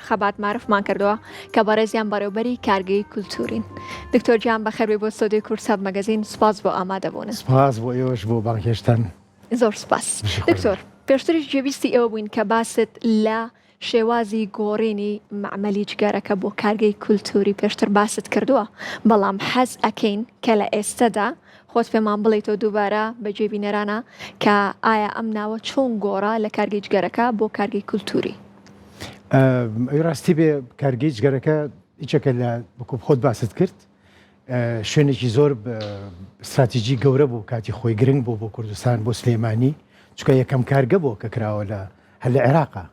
خەبات معرفمان کردووە کە بەڕێزیان بەڕێوەبەری کارگەی کولتورین. دکتۆر گیان بەخێر بێ بۆ ستۆدیۆی کورسات مەگەزین. سپاس بۆ ئامادەبوونە. سپاس بۆ ئێوەش بۆ بانگهێشتن. زۆر سپاس. دکتۆر پێشتریش جێویستی ئێوە بووین کە باست لە شێوازی گۆڕینی معمەلی جگەرەکە بۆ کارگەی کولتوری پێشتر باست کردووە، بەڵام حەز ئەکەین کە لە ئێستادا خۆت پێمان بڵێیتەوە دووبارە بە جێبینەرانە کە ئایا ئەم ناوە چۆن گۆڕا لە کارگەی جگەرەکە بۆ کارگەی کولتوری. ڕاستی بێ کارگەی جگەرەکە هیچەکە لە بکوب خۆت باست کرد، شوێنێکی زۆر استراتیژی گەورە بوو، کاتی خۆی گرنگ بوو بۆ کوردستان، بۆ سلێمانی، چکە یەکەم کارگە بۆ کە کراوە هەر لە عێراقا.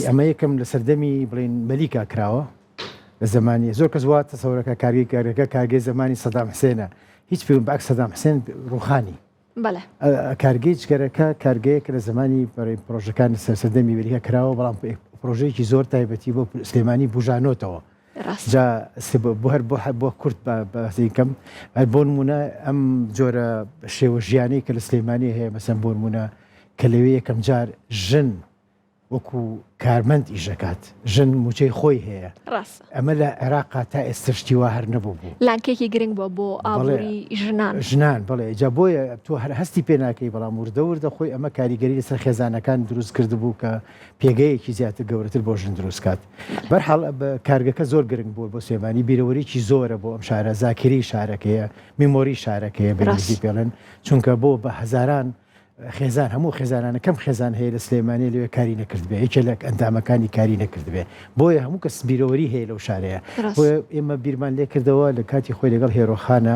ئەمە یەکەم لە سەردەمی بڵێن مەلیکا کراوە لە زمانی زۆر کەس واتە سەورەکە کارگەی کارەکە کارگەی زمانی سەدام حسێنە، هیچ پێ بەعکس سەدام حسێن ڕوخانی. کارگەی جگەرەکە کارگەیەک لە زمانی پرۆژەکان سەردەمی مەلیکا کراوە، بەڵام پرۆژەیەکی زۆر تایبەتی بۆ سلێمانی بژانۆتەوە. جا بۆ کورت بەسیکەم بۆ نمونە ئەم جۆرە شێوە ژیانەی کە لە سلێمانی هەیە، مەسەن بۆ نمونە کە لەوێ یەکەم جار ژن وەکو کارمەند ئیژەکات، ژن موچەی خۆی هەیە. ئەمە لە عێراقا تا ئێستشتی وا هەر نەبوو بوو، لانکێکی گرنگ بووە بۆ ئابووری ژنان. بڵێ جا بۆیە تۆ هەر هەستی پێ ناکەی، بەڵام وردە خۆی ئەمە کاریگەری لەسەر خێزانەکان دروست کرد بوو کە پێگەیەکی زیاتر گەورەتر بۆ ژن دروستکات. بەرحاڵ کارگەکە زۆر گرنگ بوو بۆ سلێمانی، بیرەوەریکی زۆرە بۆ ئەم شارە، زاکری شارەکەیە، میمۆری شارەکەیە بەنگلیزی پێڵێن، چونکە بۆ بە هەزاران خێزان، هەموو خێزانانە کەم خێزان هەیە لە سلێمانی لەوێ کاری نەکرد بێ، یەکێ لە ئەندامەکانی کاری نەکرد بێ، بۆیە هەموو کەس بیرەوەری هەیە لەو شارەیە. بۆیە ئێمە بیرمان لێ کردەوە لە کاتی خۆی لەگەڵ هێرۆخانە،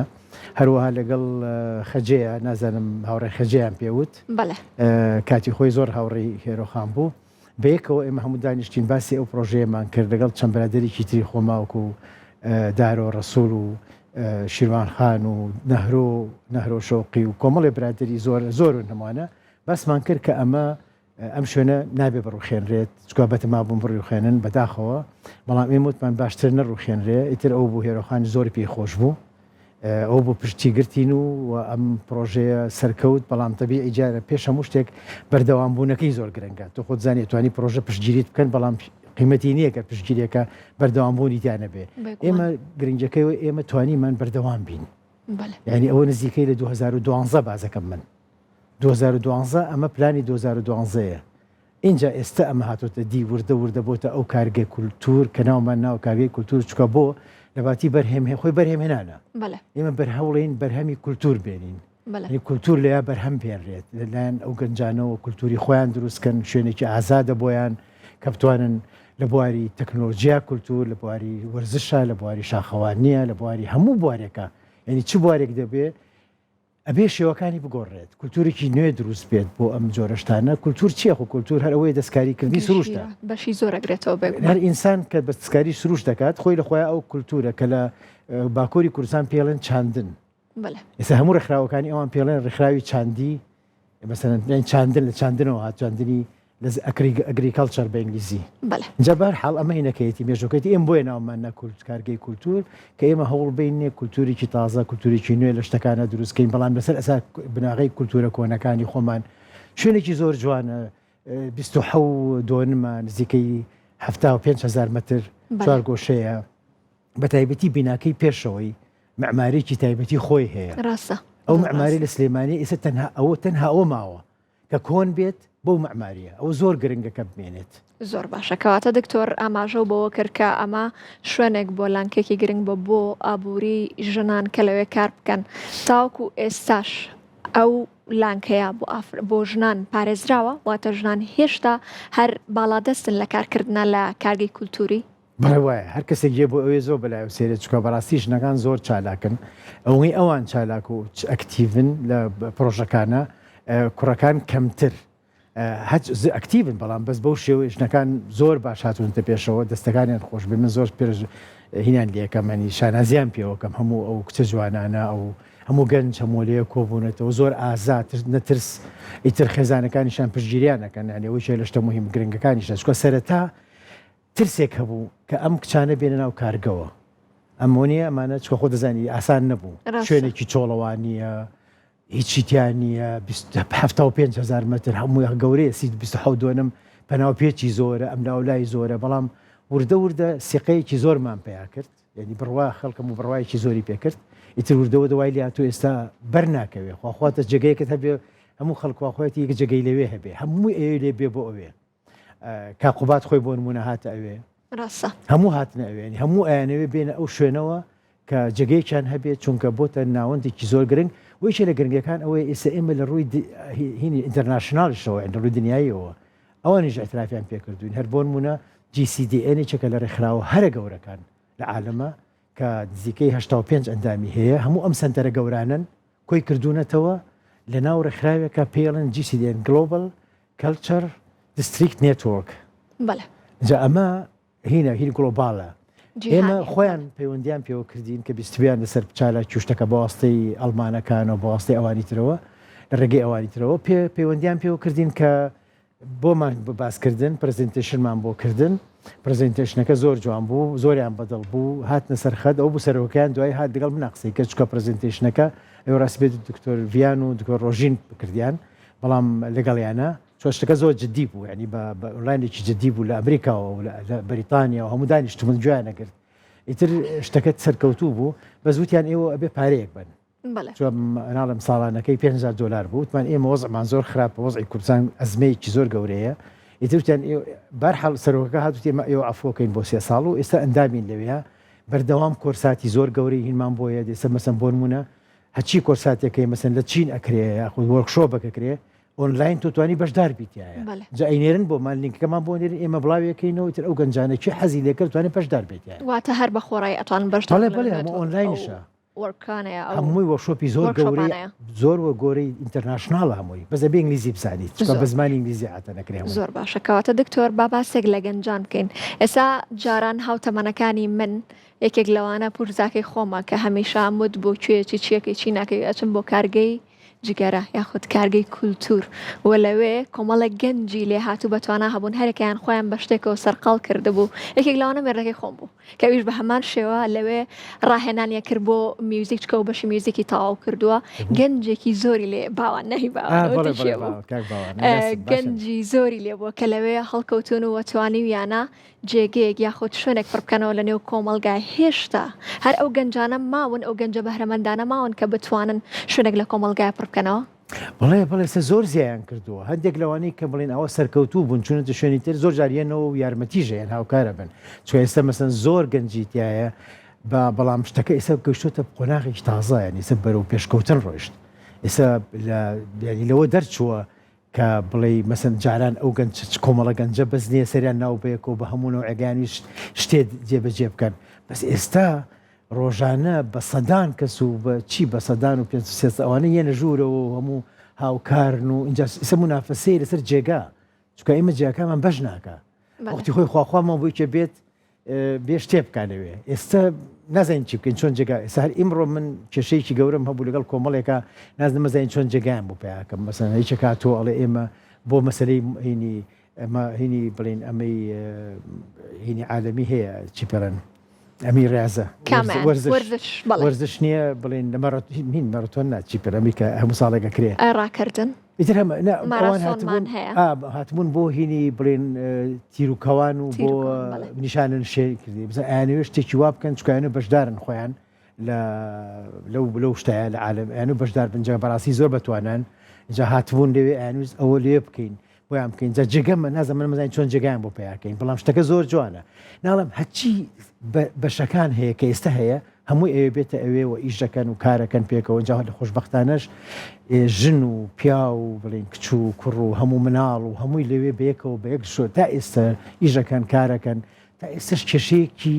هەروەها لەگەڵ خەجەیە، نازانم هاوڕێ خەجەیان پێوت، کاتی خۆی زۆر هاوڕێی هێرۆخان بوو، بەیەکەوە ئێمە هەموو دانیشتین باسی ئەو پرۆژەیەمان کرد لەگەڵ چەند برادەرێکی تری خۆماوەکو دارۆ ڕەسوول و شیروان خان و نەهرۆ شۆقی و کۆمەڵی برادری زۆر نموانە باسمان کرد کە ئەم شوێنە نابێ بڕوخێنرێت، چکە بەتەما بووم بڕوخێنن بەداخەوە، بەڵام ئێمەوتمان باشتر نەڕوخێنرێ. ئیتر ئەو بوو هێرۆخانی زۆری پێی خۆش بوو، ئەو بۆ پشتی گرتین و ئەم پرۆژەیە سەرکەوت، بەڵام تەبیعی جارە پێش هەموو شتێک بەردەوامبوونەکەی زۆر گرنگە. تۆ خۆت زانی توانی پرۆژە پشتگیریت بکەن، بەڵام قیمەتی نییە کە پشتگیریەکە بەردەوامبوونی تیانە بێ. ئێمە گرنگەکەیەوە ئێمە توانیمان بەردەوام بین، یعنی ئەوە نزیکەی لە 2012 بازەکەم من 2012 ئەمە پلانی 2012ەیە. اینجا ئێستا ئەمە هاتوتە دی وردە بۆتە ئەو کارگەی کولتور کە ناومان ناو کارگەی کولتور، چکە بۆ لەباتی بەرهێم خۆی بەرهێمهێنانە. ئێمە بەرهەوڵین بەرهەمی کولتور بێنین، کولتور لەیە بەرهەم پێنرێت لەلایەن ئەو گەنجانەوە کولتوری خۆیان دروستکەن، شوێنێکی ئازادە بۆیان کە بتوانن لە بواری تەکنۆلۆژیا کولتور، لە بواری وەرزشە، لە بواری شاخەوانیە، لە بواری هەموو بوارێکە، یعنی چ بوارێک دەبێ ئەبێ شێوەکانی بگۆڕێت، کولتورێکی نوێ دروست بێت بۆ ئەم جۆرەشتانە. کولتور چییە؟ خۆ کولتور هەر ئەوەی دەستکاریکردنی سروشتە، بەشی زۆرەگرێتەوە بێت. هەر ئینسان کە بە دەستکاری سروش دەکات خۆی لەخۆیان ئەو کولتورە کە لە باکووری کوردستان پێڵێن چاندن. ئێستا هەموو ڕێکخراوەکانی ئەوان پێڵێن ڕێکخراوی چاندی، مەسەڵەن چاندن لە چاندنەوە هات، چاندنی ئەگریکەڵچەر بە ئینگلیزی. جا بەرحاڵ ئەمە هینەکەیەتی مێژوکەتی ئێمە بۆیە ناومان نەکورد کارگەی کولتور، کە ئێمە هەوڵ بینێ کولتورێکی تازە، کولتورێکی نوێ لە شتەکانە دروستکەین، بەڵام لەسەر ئەساس بناغی کولتورە کۆنەکانی خۆمان. شوێنێکی زۆر جوانە، 27 نزیکەی 75,000 مەتر چوار گۆشەیە، بە تایبەتی بیناکەی پێشەوەی معمارێکی تایبەتی خۆی هەیە. ئەو معماری لە سلێمانی ئێستا تەنها ئەوە ماوە کە کۆن بێت بۆ معماریە، ئەو زۆر گرنگەکە بمێنێت. زۆر باشە، کەواتە دکتۆر ئاماژە بۆەوە کرد کە ئەمە شوێنێک بۆ لانکێکی گرنگ بۆ ئابووری ژنان کە لەوێ کار بکەن. تاوکو ئێستاش ئەو لانکەیە بۆ ژنان پارێزراوە، واتە ژنان هێشتا هەر باڵادەستن لە کارکردنە لە کارگەی کولتوری؟ بەڵێ وایە، هەر کەسێک گێ بۆ ئەوێ زۆر بەلایەوە سێرێت، چکە بەڕاستی ژنەکان زۆر چالاکن، ئەوەی ئەوان چالاک و ئەکتیڤن لە پرۆژەکانە، کوڕەکان کەمتر ئەکتیڤن، بەڵام بەس بەو شێوەیە ژنەکان زۆر باش هاتوونتە پێشەوە، دەستەکانیان خۆش بێ. من زۆر پێش هینان لێکەمەنی شانازیان پێوەکەم، هەموو ئەو کچە جوانانە، ئەو هەموو گەنج هەموولیە کۆبوونێتەوە، زۆر ئازاد، نەترس، ئیتر خێزانەکانیشان پشتگیریانەکەن، یعنی ئەوەی لە شتە مهم گرنگەکانیشە، چکە سەرەتا ترسێک هەبوو کە ئەم کچانە بێنە ناو کارگەوە. ئەمۆنیە ئەمانە چکە خۆ دەزانی ئاسان نەبوو، شوێنێکی چۆڵەوانیە، هیچی تیان نییە، 75,000 مەتر هەمووی گەورەیە، 27 پەناو پێچی زۆرە، ئەم لاولای زۆرە، بەڵام وردە سیقەیەکی زۆرمان پێیا کرد یعنی بڕوا خەڵکم و بڕوایکی زۆری پێکرد ئیتر وردەوە دەوای لیا تۆ ئێستا بەرناکەوێ خواخواتە جگەیەکت هەبێ هەموو خەڵکواخواتی یەک جگەی لەوێ هەبێ هەموو ئەوێ لێ بێ بۆ ئەوێ کاقوبات خۆی بۆ نمونە هاتە ئەوێ ڕاستە هەموو هاتنە ئەوێنی هەموو ئەیانەوێ بێنە ئەو شوێنەوە کە جگەیەکیان هەبێت چونکە بۆتە ناوەندێکی زۆر گرنگ ویشە لە گرنگەکان ئەوەیە ئێستا ئێمە لە ڕووی هینی ئینتەرناشناڵیشەوە لە ڕووی دنیاییەوە ئەوانیش ئەترافیان پێکردوین هەر بۆ نمونە GCDN چەکە لە ڕێکخراوە هەرە گەورەکان لە عالەمە کە نزیکەی 85 ئەندامی هەیە هەموو ئەم سنتەرە گەورانن کۆی کردوونەتەوە لە ناو ڕێکخراوێکە پێڵن GCDN Global Culture District Network بەڵێ جا ئەمە هین گلۆباڵە ئێمە خۆیان پەیوەندیان پێوە کردین کە بیستویان لەسەر بچالە کیشتەکە بەواستەی ئەڵمانەکانەوە بەواستەی ئەوانی ترەوە لە ڕێگەی ئەوانی ترەوە پەیوەندیان پێوە کردین کە بۆمان باسکردن پرزنتیشنمان بۆ کردن پرزنتیشنەکە زۆر جوان بوو زۆریان بەدڵ بوو هاتنە سەرخەت ئەو بوو سەرۆکیان دوای هات لەگەڵ مناقسەی کە چکە پرزنتیشنەکە ئەو ڕاست بێت دکتۆر ڤیان و دکتۆر ڕۆژین بکردیان بەڵام لەگەڵیانە شتەکە زۆر جدی بوو ینی بە ئۆنلاینێکی جدی بوو لە ئەمریکاوە و لە بەریتانیا و هەموو دانیشتومن گویان نەکرد ئیتر شتەکەت سەرکەوتوو بوو بە زووتیان ئێوە ئەبێ پارەیەک بن ناڵم ساڵانەکەی $5,000 بوو وتمان ئێمە وەزعمان زۆر خراپە وەزعی کوردستان ئەزمەیەکی زۆر گەورەیە ئیترتیان بەرحەڵ سەرۆکەکە هاتووت ئێمە ئێوە عەفوەکەین بۆ 3 ساڵ و ئێستا ئەندامین لەوەیە بەردەوام کۆرساتی زۆر گەورەی هینمان بۆیە دێستا مەسەن بۆ نمونە هەچی کۆرساتێکەکەی مەسەن لە چین ئەکرێ یاخود وەرکشۆپەکەکرێ ئۆنلاین تۆتوانی بەشدار بیتایە جا ئەینێرن بۆمان لینکەکەمان بۆ نێرن ئێمە بڵاویەکەینەوە تر ئەو گەنجانێکی حەزی لێکرد توانێت بەشدار بێتە واتە هەر بە خۆڕای ئەتوان بەشدار ئۆنلاینشە وەرکانەیە هەمووی وەشۆپی زۆر گەورەی زۆر وە گۆرەی ئینتەرناشناڵ هەمووی بەزە بێ ئینگلیزی بزانیت بە زمانی ئینگلیزی هاتە نەکرێ زۆر باشە کەواتە دکتۆر با باسێک لە گەنجان بکەین ئێستا جاران هاوتەمەنەکانی من یەکێک لەوانە پورزاکەی خۆمە کە هەمیشە مد بۆ کوێکی چیەکەی چی ناکەی ئەچم بۆ کارگەی جگەرە یاخود کارگەی کولتور و لەوێ کۆمەڵە گەنجی لێ هاتوو بەتوانە هەبوون هەرێکیان خۆیان بە شتێکەوە سەرقاڵ کردبوو یەکێک لەوانە مێردەکەی خۆم بوو کە ویش بە هەمان شێوە لەوێ ڕاهێنانیە کرد بۆ میوزیک چکە و بەشی میوزیکی تەواو کردووە گەنجێکی زۆری لێ باوان نەهی گەنجی زۆری لێ بووە کە لەوێ هەڵکەوتون و وەتوانیویانە جێگەیەک یاخود شوێنێک پڕبکەنەوە لە نێو کۆمەلگای هێشتا هەر ئەو گەنجانە ماون ئەو گەنجە بەهرەمەندانە ماون کە بتوانن شوێنێک لە کۆمەلگای پڕبکەنەوە بڵێ زۆر زیایان کردووە هەندێک لەوانەی کە بڵێن ئەوە سەرکەوتوو بوون چونەتە شوێنی تر زۆر جاریێنەوە و یارمەتیژەیەن هاوکارە بن چۆ ئێستا مەسەن زۆر گەنجیتیایە بەڵام شتەکە ئێستا گەشتۆتە قۆناغێکی تازە یان ئێستا بەرەو پێشکەوتن ڕۆیشت ئێستا لەوە دەرچووە کە بڵێ مەسەن جاران ئەو گەنج کۆمەڵە گەنجە بەس نییە سەریان ناو بەیەکەوە بە هەموو ئەگانی شتێ جێبەجێ بکەن بەس ئێستا ڕۆژانە بە سەدان کەس و بە چی بە سەدان و 500 ئەوانە یەنە ژوورەوە هەموو هاوکارن و اینجا ئێستا مونافەسەی لەسەر جێگا چونکە ئێمە جێگاکەمان بەش ناکە وەختی خۆی خواخوامان بۆی کە بێت بێ شتێ بکانەوێ ئێستا نازانین چی بکەین چۆن جێگا ئێستا هەر ئیمڕۆ من کێشەیەکی گەورەم هەبوو لەگەڵ کۆمەڵێکە نازانم مەزانین چۆن جێگایان بۆ پیاکەم مەسەن هیچ کاتۆ ئەڵێ ئێمە بۆ مەسەلەی هینی ئەمە هینی بڵێن ئەمەی هینی عالەمی هەیە چی پێڵێن ئەمی ڕێزە وەرزش نییە بڵێن هین مەراتۆن ناچی پێرەمی کە هەموو ساڵێکە کرێ ڕاکردن ئیتر هاتبوون بۆ هینی بڵێن تیرروکەوان و بۆ نیشانن شێ کردی بزە ئەیانوێ شتێکی وا بکەن چکایانە بەشدارن خۆیان لەو شتایە لە عالم ئەیان و بەشدار بنجە بەڕاستی زۆر بەتوانان جا هاتبوون لەوێ ئەیانویست ئەوە لێ بکەین بۆیان بکەین جا جێگەمە نازەمە مەزانین چۆن جێگایان بۆ پیاکەین بەڵام شتەکە زۆر جوانە ناڵم هەچی بەشەکان هەیە کە ئێستا هەیە هەمووی ئەوێ بێتە ئەوێ و ئیش دەکەن و کارەکەن پێکەوە جا لە خۆشبەختانەش ژن و پیا و بڵێن کچ و کوڕ و هەموو مناڵ و هەمووی لەوێ بەیەکەوە بە یەک شۆ تا ئێستا ئیژەکەن کارەکەن تا ئێستش کێشەیەکی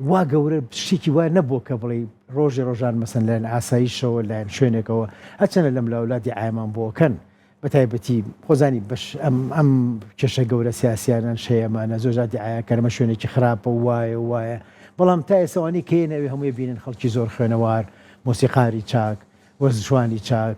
وا گەورە شتێکی وای نەبووە کە بڵێ ڕۆژان مەسەن لایەن ئاساییشەوە لایەن شوێنێکەوە هەچەنە لەم لەولادی ئایمان بۆکەن بەتایبەتی خۆزانی بەش ئەم کێشە گەورە سیاسیانان شەیەمانە زۆر جاتی ئایاکەرمە شوێنێکی خراپە وایە بەڵام تا ئێسەوانی کێنەوێ هەمووی بینن خەڵکی زۆر خوێنەوار مۆسیقاری چاک وەرزشوانی چاک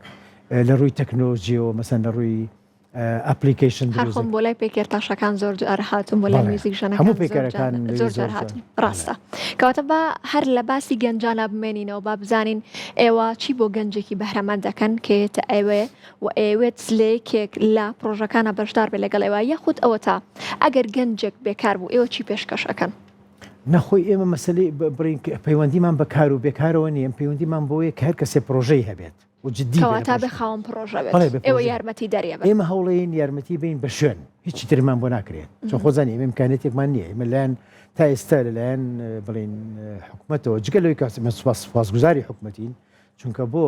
لە ڕووی تەکنۆلۆژیەوە مەسەن لە ڕووی ئەپلیکیشن هەر خۆم بۆ لای پێکێر تاشەکان زۆر جار هاتم بۆ لای میوزیک ژەنەکان هەموو پێکەرەکان زۆر جار هاتم ڕاستە کەواتە بە هەر لە باسی گەنجانە بمێنینەوە با بزانین ئێوە چی بۆ گەنجێکی بەهرەمەند دەکەن کێتە ئەوێ و ئەوێت لەیەکێک لە پرۆژەکانە بەشدار بێ لەگەڵ ئێوە یەخود ئەوە تا ئەگەر گەنجێک بێکار بوو ئێوە چی پێشکەشەکەن نەخۆی ئێمە مەسلەی پەیوەندیمان بە کار و بێکارەوە نیە پەیوەندیمان بۆیە کە هەر کەسێ پرۆژەی هەبێت و جددی کەواتە بێ خاوەن پرۆژە بێت ئێوە یارمەتی دەریێ ئێمە هەوڵەیەین یارمەتی بین بە شوێن هیچی ترمان بۆ ناکرێت چۆن خۆزانانی ئێمە امکانێتێکمان نییە ئێمە لایەن تا ئێستا لەلایەن بڵین حکوومەتەوە جگەلەوەی کاسمە سوپاسگوزاری حکوومەتین چونکە بۆ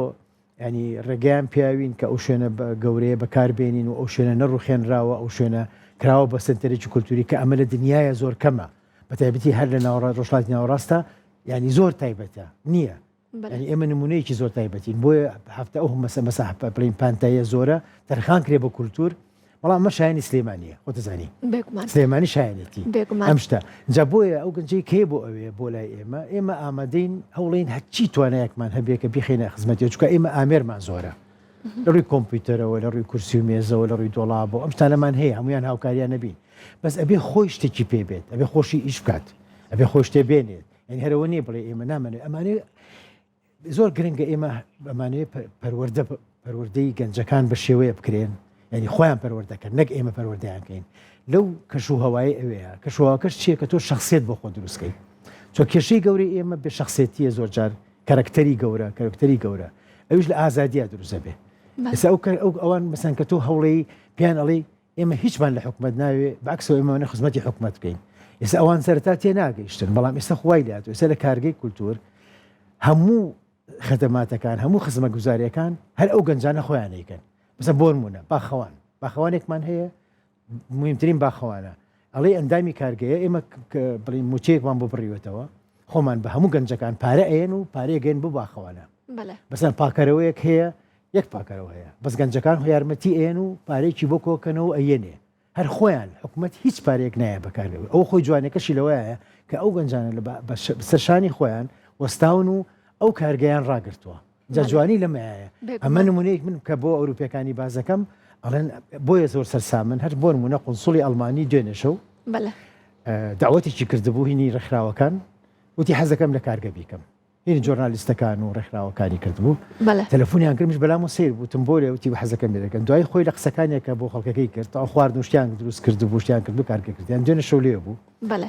ینی ڕێگەیان پیاوین کە ئەو شوێنە گەورەیە بەکاربێنین و ئەو شوێنە نەڕوخێنراوە ئەو شوێنە کراوە بە سنتەرێکی کولتوری کە ئەمە لە دنیاە زۆر کەمە بە تایبەتی هەر لە ڕۆژهڵاتی ناوەڕاستە ینی زۆر تایبەتە نییە ینی ئێمە نمونەیەکی زۆر تایبەتین بۆیە هەفتە ئەو مەسە بڵین پانتایە زۆرە تەرخان کرێ بە کولتور بەڵام مە شایانی سلێمانیە خۆتەزانی سلێمانی شایەتی ئەم شتە جا بۆیە ئەو گەنجەی کێ بۆ ئەوێ بۆ لای ئێمە ئامادەین هەوڵین هەچی توانایەکمان هەبێ کە بیخینە خزمەتی چکە ئێمە ئامێرمان زۆرە لە ڕووی کۆمپیوتەرەوە لە ڕووی کورسی و مێزەوە لە ڕووی دۆڵابەوە ئەم شتانەمان هەیە هەمویان هاوکاریان نەبین بەس ئەبێ خۆی شتێکی پێ بێت ئەبێ خۆشی ئیش بکات ئەبێ خۆی شتێ بێنێت یعنی هەرەوە نیە بڵێ ئێمە نامەنێت ئەمانێ زۆر گرنگە ئێمە ئەمانەیە پەروەردەی گەنجەکان بە شێوەیە بکرێن ینی خۆیان پەروەردەکەن نەک ئێمە پەروەردەیانکەین لەو کەشوهەوای ئەوەیە کەشوهاوەکەش چییە کە تۆ شخصیت بۆ خۆ دروستکەی چۆ کێشەی گەوری ئێمە بێ شخصێتیە زۆر جار کەرەکتەری گەورە ئەوش لە ئازادیە دروستە بێ ئێستا ئەوان مەسەن کە تۆ هەوڵەی پیان ئەڵێ ئێمە هیچمان لە حکومەت ناوێ بەعکسەوە ئێمە خزمەتی حکومەت بکەین ئێستا ئەوان سەرتا تێ ناگەیشتن بەڵام ئێستا خوای لات ئێستا لە کارگەی کولتور هەموو خەدەماتەکان هەموو خزمە گوزاریەکان هەر ئەو گەنجانە خۆیانەیەکەن مثلا بۆ نمونە باخەوانێکمان هەیە مهمترین باخەوانە ئەڵێ ئەندامی کارگەیە ئێمە بڵین موچەیەکمان بۆ بڕیوێتەوە خۆمان بە هەموو گەنجەکان پارە ئەێن و پارەیەگەین بۆ باخەوانە بەسەن پاکەرەوەیەک هەیە یەک پاکەرەوە هەیە بەس گەنجەکان یارمەتی ئێن و پارێکی بۆ کۆکەنەوە ئەیێنێ هەر خۆیان حکوومەت هیچ پارێک نایە بەکارەوە ئەو خۆی جوانەکەشی لەوەیە کە ئەو گەنجانە سەرشانی خۆیان وەستاون و ئەو کارگەیان ڕاگرتووە جا جوانی لەمەیە ئەمە نمونەیەک من کە بۆ ئەوروپیەکانی بازەکەم ئەڵێن بۆیە زۆر سەرسامن هەر بۆ نمونە قونسوڵی ئەڵمانی دوێنێشەو داوەتێکی کردبوو هینی ڕێکخراوەکان وتی حەزەکەم لە کارگە بیکەم هینی جۆرنالیستەکان و ڕێکخراوەکانی کردبوو تەلەفۆنیان کردمش بەلام و سیر بووتم بۆ لێ وتی بە حەزەکەم لێ دەکەن دوای خۆی لە قسەکانێکە بۆ خەڵکەکەی کرد تا خوارد و شتیان دروست کرد بوو شتیان کرد بوو کارگەکردیان دوێنێشەو لێ بوو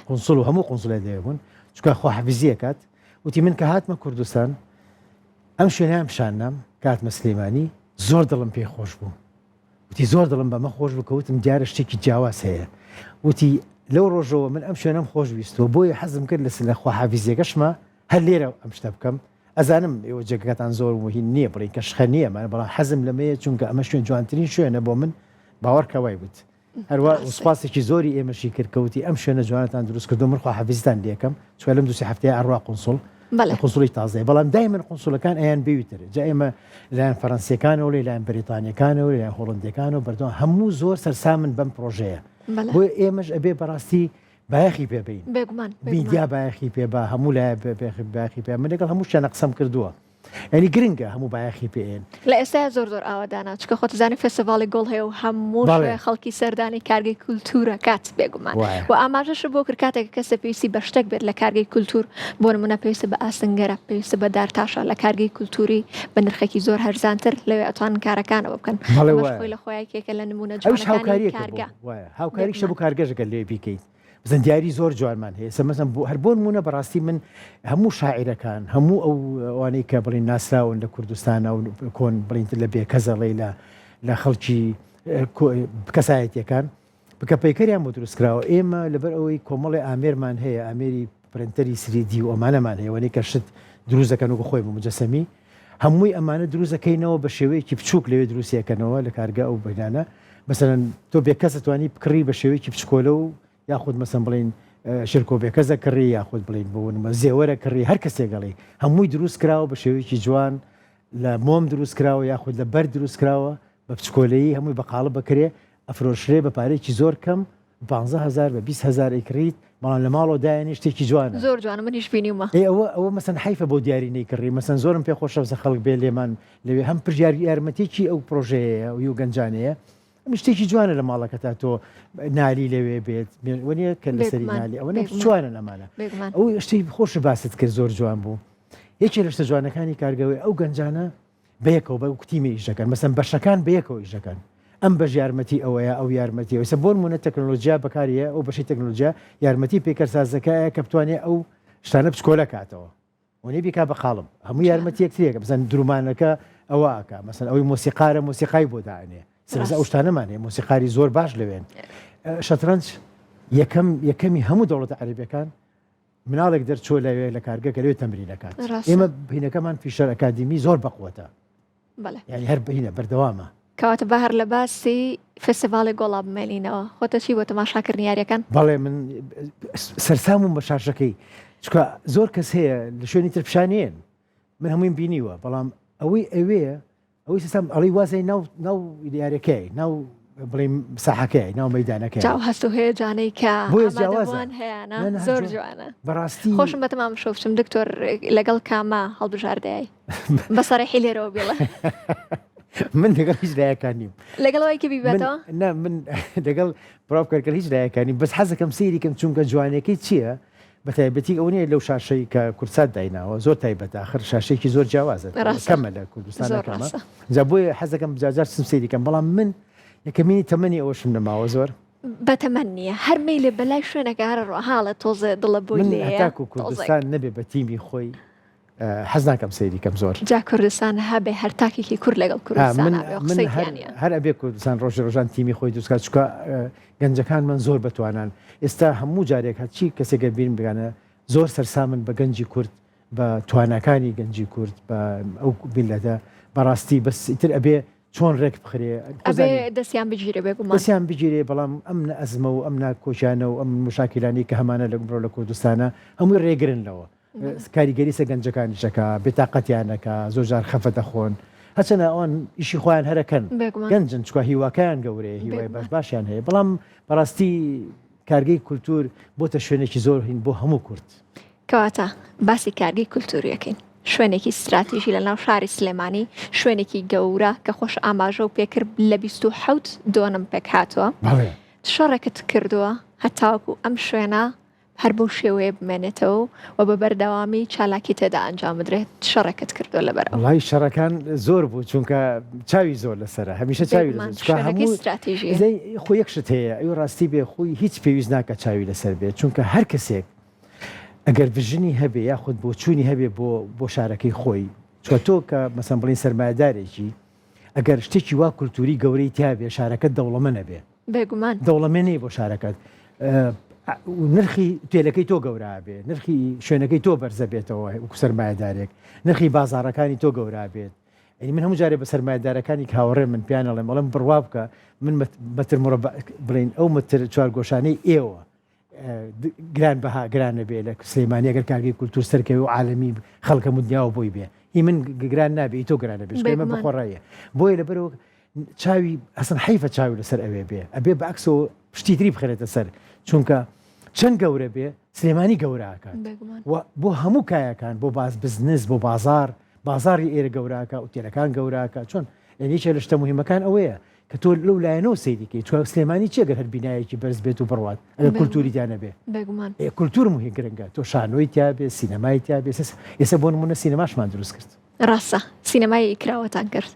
قونسوڵ و هەموو قونسوڵە لێ بوون چکە خواحافیزیەکات وتی من کە هاتمە کوردستان ئەم شوێنیان پیشاننام کاتمە سلێمانی زۆر دڵم پێ خۆش بوو وتی زۆر دڵم بەمە خۆش بوو کەوتم دیارە شتێکی جیاواز هەیە وتی لەو ڕۆژەوە من ئەم شوێنەم خۆش ویستەوە بۆیە حەزم کرد لە خواحافیزیەکەشمە هەر لێرە ئەم شتە بکەم ئەزانم ئێوە جێگەکەتان زۆر وهین نییە بڵین کە شخە نییەمان بەڵام حەزم لەمەیە چونکە ئەمە شوێن جوانترین شوێنە بۆ من باوەڕکەوای بوت هەروە سوپاسێکی زۆری ئێمەشی کردکەوتی ئەم شوێنە جوانتان دروست کردو من خواحافیزتان لێکم چکە لەم دووسێ هەفتەیە ئەڕوا قونسوڵ قونسوڵی تازەیە بەڵام دایمەن قونسوڵەکان ئەیان بێویتر جا ئێمە لایەن فەڕەنسیەکانەوە لایەن بریتانیەکانەوە لایەن هۆڵندیەکانەوە بەردەوام هەموو زۆر سەرسامن بەم پرۆژەیە بۆ ئێمەش ئەبێ بەڕاستی بایەخی پێبین میدیا بایەخی پێبا هەموو لای بایەخی پێ من لەگەڵ هەموو شتیان قسەم کردووە ینی گرنگە هەموو بایەخی پێێن لە ئێستا زۆر ئاوادانە چکە خۆتزانانی فستیڤاڵی گۆڵ هەیە و هەموو خەڵکی سەردانی کارگەی کولتورە کات بێگومان و ئاماژەش بۆ کرد کاتێک کەسە پێویستی بە شتێک بێت لە کارگەی کولتور بۆ نمونە پێویستە بە ئاسنگەرە پێویستە بە دارتاشە لە کارگەی کولتوری بە نرخێکی زۆر هەرزانتر لەوێ ئەتوان کارەکانەوە بکەن خۆی لە خۆیەکێکە لە نمونە جوانەکانی کارگە هاوکاری شە بۆ کارگەژەکە لێ بیکەیت بزن دیاری زۆر جوانمان هەیە سەمەسم بۆ هەر بۆ نمونە بەڕاستی من هەموو شاعیرەکان هەموو ئەوانەی کە بڵین ناسراون لە کوردستانە و کۆن بڵینتر لە بێکەزەڵی لە خەڵکی کەسایەتیەکان بکە پەیکەریان بۆ دروستکراوە ئێمە لەبەر ئەوەی کۆمەڵی ئامێرمان هەیە ئامێری پرنتەری سریدی و ئەمانەمان هەیە وانەی کە شت دروستەکەن و خۆی بۆ مجەسەمی هەمووی ئەمانە دروستەکەینەوە بە شێوەیەکی بچووک لەوێ دروستیەکەنەوە لە کارگە ئەو بینانە مەسەرەن تۆ بێکەس دەتوانی بکڕی بە شێوەیەکی بچکۆلە و یاخود مەسەن بڵین شرکۆبێکەزە کڕی یاخود بڵین بۆ زێوەرە کڕی هەر کەسێگەڵی هەمووی دروست کراوە بە شێوەیەکی جوان لە مۆم دروست کراوە یاخود لە بەر دروست کراوە بە بچکۆلەیی هەمووی بەقاڵە بکرێ ئەفرۆشرێ بە پارێکی زۆر کەم 15,000 بە 20,000 ئیکریت بەڵام لە ماڵەوە دایانی شتێکی جوانە زۆر جوانە منیش بینیومە ئەوە مەسەن حیفە بۆ دیاری نەیکڕی مەسەن زۆرم پێ خۆشە بزە خەڵک بێ لێمان لەوێ هەم پرژیار یارمەتێکی ئەو پرۆژەیە و گەنجانەیە شتێکی جوانە لە ماڵەکە تا تۆ نالی لەوێ بێت وەنیە کە لەسەری نالی ئەوە جوانە ئەمانە ئەو شتی خۆش باست کرد زۆر جوان بوو یەکێ لە شتە جوانەکانی کارگەوەی ئەو گەنجانە بەیەکەوە بە کوتیمە ئیش دەکەن مەسەن بەشەکان بەیەکەوە ئیش دەکەن ئەم بەش یارمەتی ئەوەیە ئەو یارمەتی ئەوسە بۆ نمونە تەکنۆلۆژیا بەکاریە ئەو بەشی تەکنۆلۆژیا یارمەتی پێکەرسازەکەیە کە بتوانێت ئەو شتانە بچکۆلە کاتەوە وەنێ بیکا بە خاڵم هەموو یارمەتی یەکترێکە بزن درومانەکە ئەوەکە مەسەن ئەوی مۆسیقارە مۆسیقای بۆ داێنێ سەرنجە ئەو شتانەمانێ مۆسیقاری زۆر باش لەوێن شەترەنج یەکەمی هەموو دەوڵەتە عەرەبیەکان مناڵێک دەرچۆ لەوێ لە کارگەکە لەوێ تەمرینەکات ئێمە بینەکەمان فیشەر ئەکادمی زۆر بەقوەتە یعنی هەر بینە بەردەوامە کەواتە بە هەر لە باسی فستیڤاڵی گۆڵاب بمێنینەوە خۆتە چی بۆ تەماشاکردنی یاریەکان بەڵێ من سەرسامم بە شارژەکەی چکە زۆر کەس هەیە لە شوێنی ترپشانیێن من هەمووین بینیوە بەڵام ئەوەی ئەوەیە ئەوەی سەسام ئەڵی وازای ناو یاریەکەی ناو بڵێم ساحەکەی ناو مەیدانەکەی جاو هەست و هەیە جانەی کە جیاوازان هەیەە زۆر جوانە بەڕاستی خۆشم بە تەمام شۆفشم دکتۆر لەگەڵ کامە هەڵبژاردایی بەسەڕێحی لێرەوە بێڵە من لەگەڵ هیچ لایەکان نیم لەگەڵەوەی کە بیبێتەوە من لەگەڵ پڕاوکەر هیچ لایەکانی بەس حەزەکەم سەیریکەم چونکە جوانەکەی چییە بە تایبەتی ئەو نیە لەو شاشەی کە کورسات دایناوە زۆر تایبەت آخر شاشەیەکی زۆر جیاوازە کەمە لە کوردستانەکەمە جا بۆیە حەزەکەم بجار سم سەیریکەم بەڵام من یەکەمینی تەمەنی ئەوەشم نەماوە زۆر بەتەمەنیە هەر مەیلێ بەلای شوێنەکە هەر ڕۆحاڵە تۆزە دڵە بۆی لێ هەتاکو کوردستان نەبێ بە تیمی خۆی حەز ناکەم سەیریکەم زۆر جا کوردستان هەبێ هەر تاکێکی کورد لەگەڵ کوردستان هەر ئەبێ کوردستان ڕۆژان تیمی خۆی دروستکات چکە گەنجەکان من زۆر بتوانان ئێستا هەموو جارێک هەچی کەسێکە بین بگانە زۆر سەرسامن بە گەنجی کورد بە توانەکانی گەنجی کورد بە ئەو بیلەتە بەڕاستی بەس ئیتر ئەبێ چۆن ڕێک بخرێ دەستیان بگیرێ بێگومان دەستیان بگیرێ بەڵام ئەم ئەزمە و ئەم ناکۆچانە و ئەم مشاکلانی کە هەمانە لە بڕۆ لە کوردستانە هەمووی ڕێگرنەوە کاریگەری سە گەنجەکانیشەکە بێتاقەتیانەکە زۆر جار خەفە دەخۆن هەچەنە ئەوان ئیشی خۆیان هەرەکەن گەنجن چکە هیواکەیان گەورەیە هیوای باشیان هەیە بەڵام بەڕاستی کارگەی کولتور بۆتە شوێنێکی زۆر هین بۆ هەموو کورد کەواتە باسی کارگەی کولتوریەکەین شوێنێکی استراتیژی لە ناو شاری سلێمانی شوێنێکی گەورە کە خۆش ئاماژە و پێکرد لە 27 دۆنم پێک هاتووە شەڕێکت کردووە هەتاوەکو ئەم شوێنە هەر بەو شێوەیە بمێنێتەوە و بە بەردەوامی چالاکی تێدا ئەنجام بدرێت شەڕێکت کردووە لەبەرەوە وڵای شەڕەکان زۆر بوو چونکە چاوی زۆر لەسرە هەمیشە چاوی استراتیژی خۆ یەکشت هەیە ئەو ڕاستی بێ خۆی هیچ پێویست ناکە چاوی لەسەر بێت چونکە هەر کەسێک ئەگەر ڤژنی هەبێ یاخود بۆ چوونی هەبێ بۆ شارەکەی خۆی چوە تۆ کە مەسەن بڵین سەرمایه‌دارێکی ئەگەر شتێکی وا کولتوری گەورەی تیابێ شارەکەت دەوڵەمەند نەبێ بێگومان دەوڵەمەندی بۆ شارەکەت نرخی تێلەکەی تۆ گەورە بێ نرخی شوێنەکەی تۆ بەرزە بێتەوە وەکو سەرمایه‌دارێک نرخی بازاڕەکانی تۆ گەورە بێت ئەنی من هەموو جارێ بە سەرمایه‌دارەکانی هاوڕێ من پیان ئەڵێم بەڵام بڕوا بکە من مەتر مربع بڵین ئەو متر چوارگۆشانەی ئێوە گران بەها گرانە بێ لە سلێمانی ئەگەر کارگەی کولتور سەرکەوی و عالەمی خەڵکە مدنیاوە بۆی بێ هی من گران نابێ تۆ گرانە بێ ئێمە بخۆڕایە بۆیە لەبەرەوە چاوی ئەسن حیفە چاوی لەسەر ئەوێ بێ ئەبێ بەعکسەوە پشتی تری بخرێتە سەر چونکە چەند گەورە بێ سلێمانی گەوراکات بۆ هەموو کایەکان بۆ باز بزنس بۆ بازاری ئێرە گەوراکە و تێرەکان گەوراکە چۆن لەنیچە لە شتە مهمەکان ئەوەیە کە تۆ لەو لایەنەوە سەیریکەی چوە سلێمانی چێگەر هەر بینایەکی بەرز بێت و بڕوات ئەگەر کولتوری دیانە بێ کولتور مهی گرنگە تۆ شانۆی تیا بێ سینەمای تیا بێ ئێستا بۆ نمونە سینەماشمان دروست کرد ڕاستە سینەمای کراوەتان کرد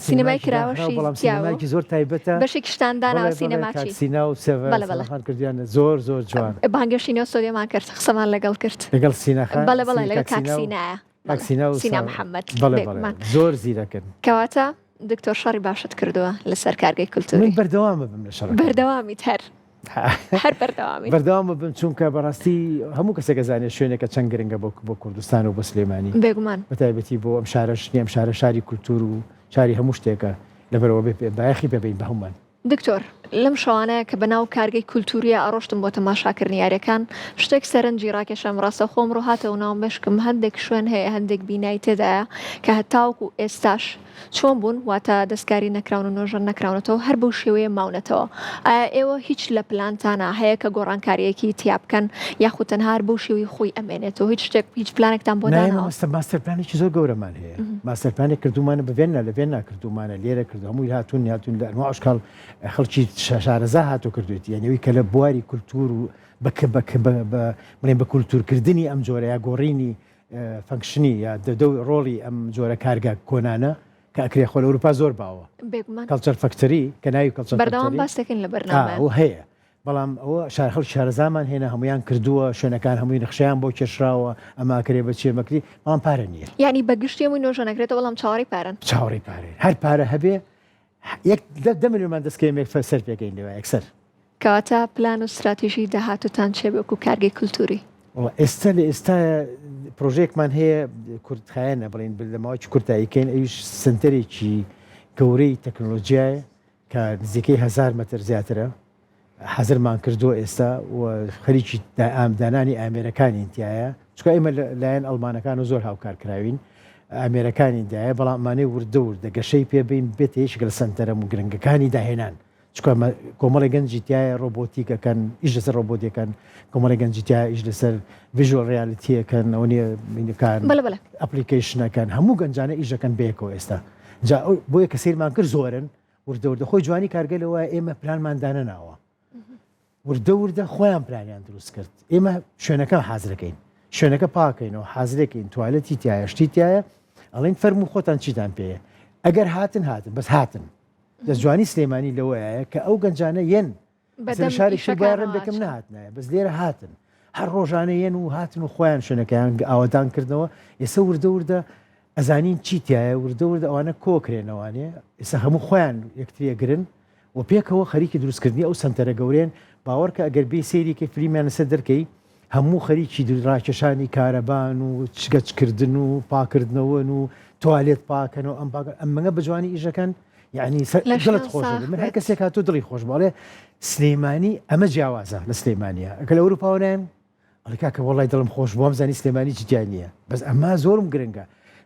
سینەمای کراوەشی زۆر تایبەتە بەشێک شتاندانەوە سینەماچی سینا و سەوەخان کردیانە زۆر جوان بانگەشینەوە سۆدیەمان کرد قسەمان لەگەڵ کرد لەگەڵ سینەخان بەڵێ لەگەڵ کاکسینایە سینا محەممەد زۆر زیرەکەن کەواتە دکتۆر شەڕی باشت کردووە لەسەر کارگەی کولتوری بەردەوامە بم لە شەڕ بەردەوامی هەر بەردەوامە بم چونکە بەڕاستی هەموو کەسێک زانێت شوێنێکە چەند گرنگە بۆ کوردستان و بە سلێمانی بێگومان بەتایبەتی بۆ ئەم شارەش نیە ئەم شارە شاری کولتور و شاری هەموو شتێکە لەبەرەوە بایەخی ببین بە هەمومان دکتۆر لەم شەوانەیە کە بەناو کارگەی کولتوریە ئاڕۆشتم بۆ تەماشاکردنی یاریەکان شتێک سەرنجی ڕاکێشم ڕاستە خۆم ڕۆ هاتەوە ناوم بشکم هەندێک شوێن هەیە هەندێک بینایی تێدایە کە هەتاوکو ئێستاش چۆن بوون واتە دەستکاری نەکراون و نۆژەر نەکراونەتەوە هەر بەو شێوەیە ماونەتەوە. ئایا ئێوە هیچ لە پلانتانە هەیە کە گۆڕانکاریەکی تیا بکەن یاخود تەنها هەر بەو شێوەی خۆی ئەمێنێتەوە هیچ شتێک هیچ پلانێکتان بۆ داناوە؟ ماستەر پلانێکی زۆر گەورەمان هەیە ماستەر پلانێک کردومانە بەێنە لە بێن ناکردومانە لێرە کرد هەمووی هاتوون لە ئەنواع ئاشکال خەڵکی شارەزا هاتۆ کردوێت یعنیەوەی کە لە بواری کولتور و بڵێن بە کولتورکردنی ئەم جۆرە یا گۆڕینی فەنکشنی یا ڕۆڵی ئەم جۆرە کارگە کۆنانە کە ئەکرێ خۆ لە ئەوروپا زۆر باوە کەڵچەر فەکتەری کە ناوی کەڵچەر بەردەوام باس دەکەین لە بەرنامە ئەو هەیە بەڵام ئەوە خەڵک شارەزامان هێنا هەمویان کردووە شوێنەکان هەمووی نەخشیان بۆ کێشراوە ئەماکرێ بە چێمەکری بەڵام پارە نییە یعنی بەگشتی هەمووی نۆژە نەکرێتەوە بەڵام چاوەڕی پارن چاوەڕی پارێن هەر پارە هەبێ 10 ملیۆنمان دەستکەمێک سەر پێکەین لێوە یەکسەر کەواتە پلان و استراتیژی داهاتوتان چێ بێکو کارگەی کولتوری ئێستا لە ئێستا پرۆژێکمان هەیە کورتخایەنە بڵین لە ماوەی کورتاییکەین ئەویش سنتەرێکی گەورەی تەکنۆلۆژیایە کە نزیکەی 1000 مەتر زیاترە حەزرمان کردووە ئێستا و خەریکی دانانی ئامێرەکانی تایە چکە ئێمە لایەن ئەڵمانەکان و زۆر هاوکار کراوین ئامێرەکانی دایە بەڵاممانەی وردە گەشەی پێبین بێت هیچ لە سنتەرە و گرنگەکانی داهێنان چکە کۆمەڵی گەنجی تایە ڕۆبۆتیکەکەن ئیش لەسەر ڕۆبۆتیەکەن کۆمەڵی گەنجی تایە ئیش لەسەر ڤیژوەڵ ڕیالیتیەکەن ئەو نیەکان ئەپلیکیشنەکان هەموو گەنجانە ئیژەکەن بێکەوە ئێستا بۆیە کە سیرمان کرد زۆرن وردە خۆی جوانی کارگەلەوە ئێمە پلانماندانە ناوە وردە خۆیان پلانیان دروست کرد ئێمە شوێنەکە حازرەکەین شوێنەکە پاکەینەوە حازرەکەین توالەتی تایە شتی تایە ئەڵێن فەرموو خۆتان چیتان پێەیە ئەگەر هاتن بەس هاتن دەستجوانی سلێمانی لەوەیە کە ئەو گەنجانە یەن شارێکی بارم دەکەم نهاتنایە بەس لێرە هاتن هەر ڕۆژانە یەن و هاتن و خۆیان شوێنەکەیان ئاوەدان کردنەوە ئێستا وردە ئەزانین چی تایە وردە ئەوانە کۆکرێنەوانێ ئێستا هەموو خۆیان یەکتریەگرن و پێکەوە خەریکی دروستکردنی ئەو سنتەرە گەورێن باوەڕکە ئەگەر بێ سێریکە فلیمیانەسە دەرکەی هەموو خەریکی ڕاکێشانی کارەبان و چگەچکردن و پاکردنەوە و توالێت پاکەنەوە ئەممەگە بەجوانی ئیژەکەن یعنی دڵت خۆش من هەر کەسێک هاتۆ دڵی خۆش باڵێ سلێمانی ئەمە جیاوازە لە سلێمانیە ئەکە لە ئەوروپاوەیان ئەڵکا کە وڵی دڵم خۆش بۆم زانی سلێمانی جیان نییە بەس ئەمە زۆرم گرنگە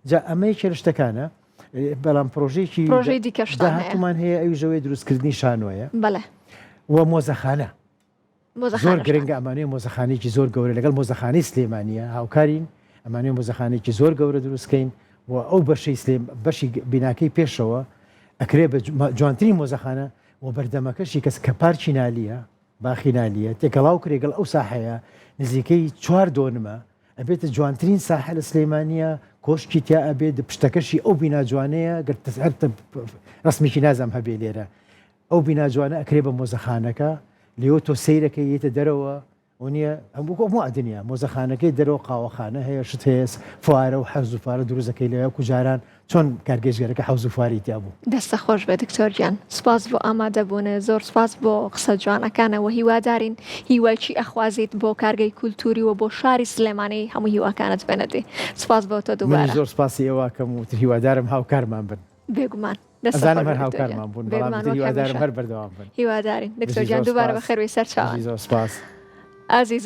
جا ئەمە یەکێ لە شتەکانە بەڵام پرۆژێکی دیکەشتمان هەیە ئەوی ژەوەی دروستکردنی شانۆیە بەڵێ و مۆزەخانە زۆر گرنگە ئەمانەیە مۆزەخانێکی زۆر گەورە لەگەڵ مۆزەخانەی سلێمانیە هاوکارین ئەمانەیە مۆزەخانێکی زۆر گەورە دروستکەین و ئەو بەشی بیناکەی پێشەوە ئەکرێ بە جوانترین مۆزەخانە و بەردەمەکەشی کەس کە پارکی نالیە باخی نالیە تێکەڵاو کرێگەڵ ئەو ساحەیە نزیکەی 4 دۆنمە ئەبێتە جوانترین ساحە لە سلێمانیە کۆشکی تیا ئەبێت پشتەکەشی ئەو بیناجوانەیە گەرتە ڕسمیکی نازام هەبێ لێرە ئەو بیناجوانە ئەکرێ بە مۆزەخانەکە لێەوە تۆ سیرەکەی یێتە دەرەوە ونیە هەموو ئەدنیا مۆزەخانەکەی دەرەوە قاوەخانە هەیە شت هەیە فوارە و حەز و فارە دروستەکەی لەوە کوجاران چۆن کارگەشتگەرەکە حەوز و فاری تیا بوو دەستە خۆش بێ دکتۆر گیان سپاس بۆ ئامادەبوونە زۆر سپاس بۆ قسە جوانەکانەوە هیوادارین هیوایکی ئەخوازیت بۆ کارگەی کولتوری و بۆ شاری سلێمانی هەموو هیواکانت بنەدێ سپاس بۆ تۆ دووبارە زۆر سپاسی ئێوەکەم و هیوادارم هاوکارمان بن بێگومان ئەزانم هەر هاوکارمان بوون بەڵام هیوادارم هەر بەردەوام بن هیوادارین دکتۆر گیان دووبارە بەخێر وەی سەر چاوان سپاس ئازیز